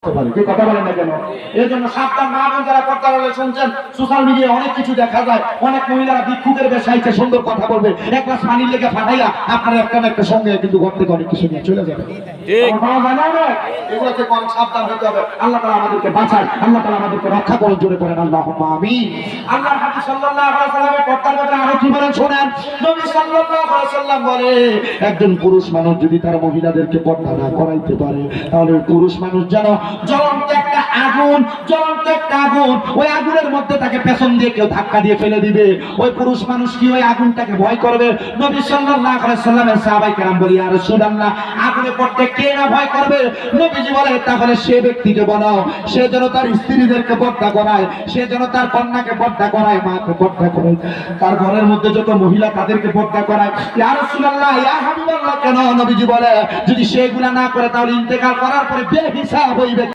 কথা বলেন না কেন? এই জন্য সাবধান, মা বোন যারা পর্দা আড়ালে শুনছেন, সোশ্যাল মিডিয়ায় অনেক কিছু দেখা যায়। অনেক মহিলারা ভিক্ষুকের বেশাইতে সুন্দর কথা বলবে, এক গ্লাস পানির লেগে ফাটাইয়া আপনার একটা না একটা সঙ্গে কিন্তু ঘর থেকে অনেক কিছু নিয়ে চলে যাবে। এগুলো থেকে অনেক সাবধান হতে হবে। আল্লাহ তাআলা আমাদেরকে বাঁচায়, আল্লাহ তাআলা আমাদেরকে রক্ষা করুন। জোরে পড়েন আল্লাহুম্মা আমিন। আল্লাহর হাবিব সাল্লাল্লাহু আলাইহি ওয়াসাল্লামের পর্দার ব্যাপারে আরো কি বলেন শুনেন। নবী সাল্লাল্লাহু আলাইহি ওয়াসাল্লাম বলে, একজন পুরুষ মানুষ যদি তার মহিলাদেরকে পর্দা না করাইতে পারে, তাহলে পুরুষ মানুষ যেন জ্বলন্ত একটা আগুন, জ্বলন্ত একটা আগুন, ওই আগুনের মধ্যে তাকে পেছন দিয়ে কেউ ধাক্কা দিয়ে ফেলে দিবে। ওই পুরুষ মানুষ কি ওই আগুনটাকে ভয় করবে? নবী সাল্লাল্লাহু আলাইহি ওয়াসাল্লামের সাহাবায়ে কেরাম বলি, ইয়া রাসূলুল্লাহ, আগুনে পড়তে কে না ভয় করবে? নবীজি বলে, তাহলে সে ব্যক্তিকে বলাও, সে যেন তার স্ত্রীদেরকে পর্দা করায়, সে যেন তার কন্যাকে পর্দা করায়, মাকে পর্দা করায়, তার ঘরের মধ্যে যত মহিলা তাদেরকে পর্দা করায়। ইয়া রাসূলুল্লাহ, ইয়া হাবিবাল্লাহ, কেন? নবীজি বলে, যদি সেগুলা না করে তাহলে ইন্তেকাল করার পরে বেহিসাব হইবে।